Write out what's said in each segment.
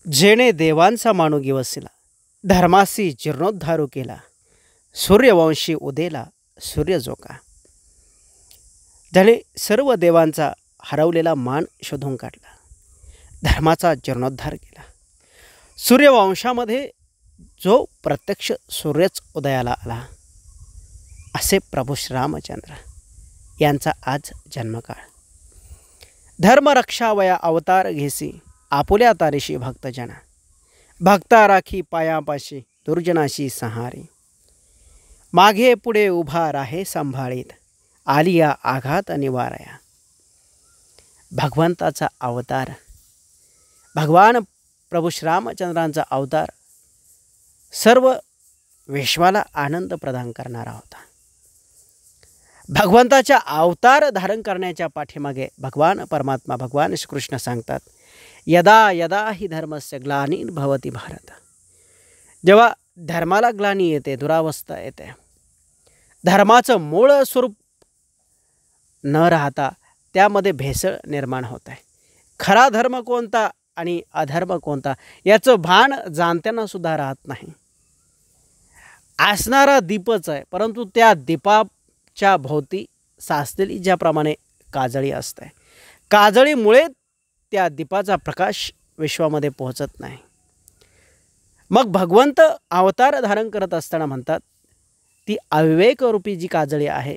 जेणे देवांचा मानुगी वसिला, धर्मासी जीर्णोद्धारू केला, सूर्यवंशी उदेला सूर्य जोका. त्याने सर्व देवांचा हरवलेला मान शोधून काढला, धर्माचा जीर्णोद्धार केला. सूर्यवंशामध्ये जो प्रत्यक्ष सूर्यच उदयाला आला, असे प्रभू श्रीरामचंद्र यांचा आज जन्मकाळ. धर्मरक्षावया अवतार घेसी, आपुल्या तारेशी भक्तजना, भक्ता राखी पायापाशी, दुर्जनाशी संहारी. मागे पुढे उभा राहे सांभाळीत, आलिया आघात निवारया. भगवंताचा अवतार, भगवान प्रभू श्रीरामचंद्रांचा अवतार सर्व विश्वाला आनंद प्रदान करणारा होता. भगवंताच्या अवतार धारण करण्याच्या पाठीमागे भगवान परमात्मा भगवान श्रीकृष्ण सांगतात, यदा यदा ही धर्मस्य ग्लानिर्भवति भारत. जेव्हा धर्माला ग्लानी येते, दुरावस्था येते, धर्माचं मूळ स्वरूप न राहता त्यामध्ये भेसळ निर्माण होत आहे. खरा धर्म कोणता आणि अधर्म कोणता याचं भान जाणत्यांना सुद्धा राहत नाही. असणारा दीपच आहे, परंतु त्या दीपाच्या भोवती साचलेली ज्याप्रमाणे काजळी असते, काजळीमुळे त्या दीपाचा प्रकाश विश्वामध्ये पोहोचत नाही. मग भगवंत अवतार धारण करत असताना म्हणतात, ती अविवेकरूपी जी काजळी आहे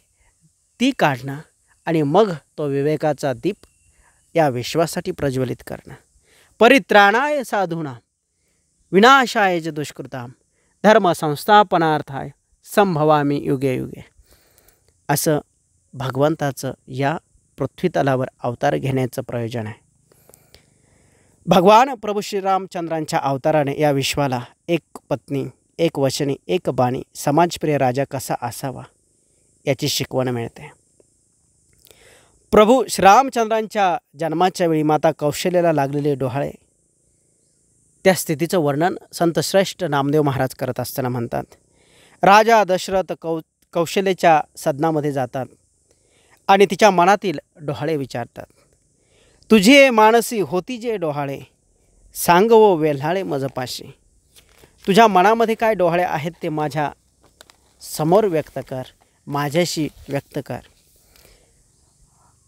ती काढणं आणि मग तो विवेकाचा दीप या विश्वासाठी प्रज्वलित करणं. परित्राणाय साधूना विनाशाय च दुष्कृताम, धर्म संस्थापनार्थाय संभवामी युगे युगे. असं भगवंताचं या पृथ्वीतलावर अवतार घेण्याचं प्रयोजन आहे. भगवान प्रभू श्रीरामचंद्रांच्या अवताराने या विश्वाला एक पत्नी, एक वचनी, एक बाणी, समाजप्रिय राजा कसा असावा याची शिकवण मिळते. प्रभू श्रीरामचंद्रांच्या जन्माच्या वेळी माता कौशल्याला लागलेले डोहाळे, त्या स्थितीचं वर्णन संत श्रेष्ठ नामदेव महाराज करत असताना म्हणतात, राजा दशरथ कौशल्याच्या सदनामध्ये जातात आणि तिच्या मनातील डोहाळे विचारतात, तुझे मानसी होती जे डोहाळे, सांग वो वेल्हाळे मजपाशी. तुझ्या मनामध्ये काय डोहाळे आहेत ते माझ्या समोर व्यक्त कर, माझ्याशी व्यक्त कर.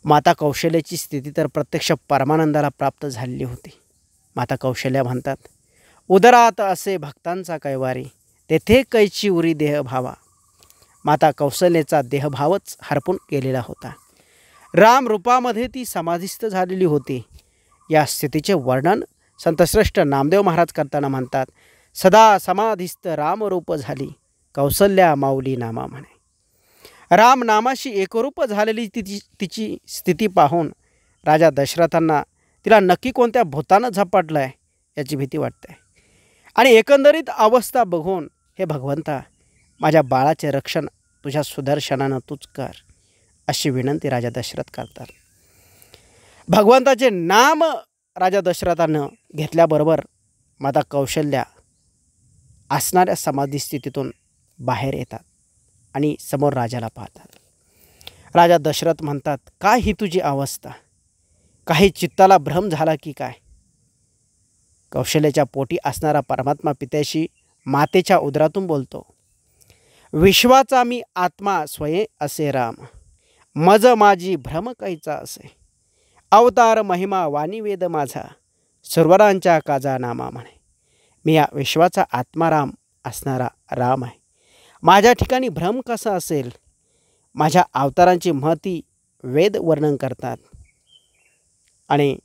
माता कौशल्याची स्थिती तर प्रत्यक्ष परमानंदाला प्राप्त झालेली होती. माता कौशल्या म्हणतात, उदरात असे भक्तांचा कैवारी, तेथे कैची उरी देहभावा. माता कौशल्याचा देहभावच हरपून गेलेला होता. राम रूपामध्ये ती समाधिस्थ झालेली होती. या स्थितीचे वर्णन संतश्रेष्ठ नामदेव महाराज करताना म्हणतात, सदा समाधिस्थ रामरूप झाली, कौसल्या माऊली नामा म्हणे. राम नामाशी एकरूप झालेली तिची स्थिती पाहून राजा दशरथांना तिला नक्की कोणत्या भूतानं झपाटलं आहे याची भीती वाटते. आणि एकंदरीत अवस्था बघून, हे भगवंता, माझ्या बाळाचे रक्षण तुझ्या सुदर्शनानं तूच कर, अशी विनंती राजा दशरथ करतात. भगवंताचे नाम राजा दशरथानं घेतल्याबरोबर माता कौशल्या असणाऱ्या समाधी स्थितीतून बाहेर येतात आणि समोर राजाला पाहतात. राजा दशरथ म्हणतात, काय ही तुझी अवस्था? काही चित्ताला भ्रम झाला की काय? कौशल्याच्या पोटी असणारा परमात्मा पित्याशी मातेच्या उदरातून बोलतो, विश्वाचा मी आत्मा स्वये असे राम, मज माझी भ्रम कैचा असे. अवतार महिमा वाणी वेद माझा, सुरवरांच्या काजा नामा म्हणे. मी या विश्वाचा आत्माराम असणारा राम आहे. माझ्या ठिकाणी भ्रम कसा असेल? माझ्या अवतारांची महती वेद वर्णन करतात आणि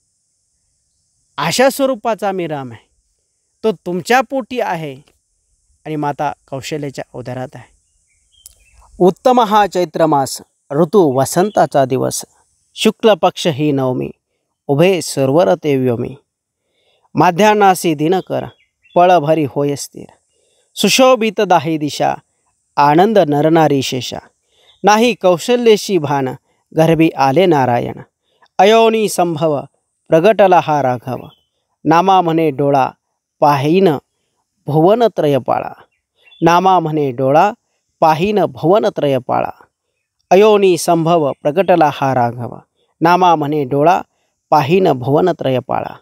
अशा स्वरूपाचा मी राम आहे. तो तुमच्या पोटी आहे आणि माता कौशल्याच्या उदरात आहे. उत्तम हा चैत्रमास, ऋतू वसंताचा दिवस, शुक्ल पक्ष ही नवमी, उभे सुरवर ते व्योमी. माध्यानासी दिनकर, पळभरी होय स्थिर, सुशोभित दाही दिशा, आनंद नरनारी शेषा. नाही कौशल्यशी भान, गर्भी आले नारायण. अयोनी संभव, प्रगटला हा राघव. नामा म्हणे डोळा, पाहीन भुवनत्रय पाळा. नामा म्हणे डोळा, पाहीन भुवनत्रय पाळा. अयोनी संभव, प्रगटला हा राघव. नामा म्हणे डोळा, पाहीन भुवनत्रय पाळा.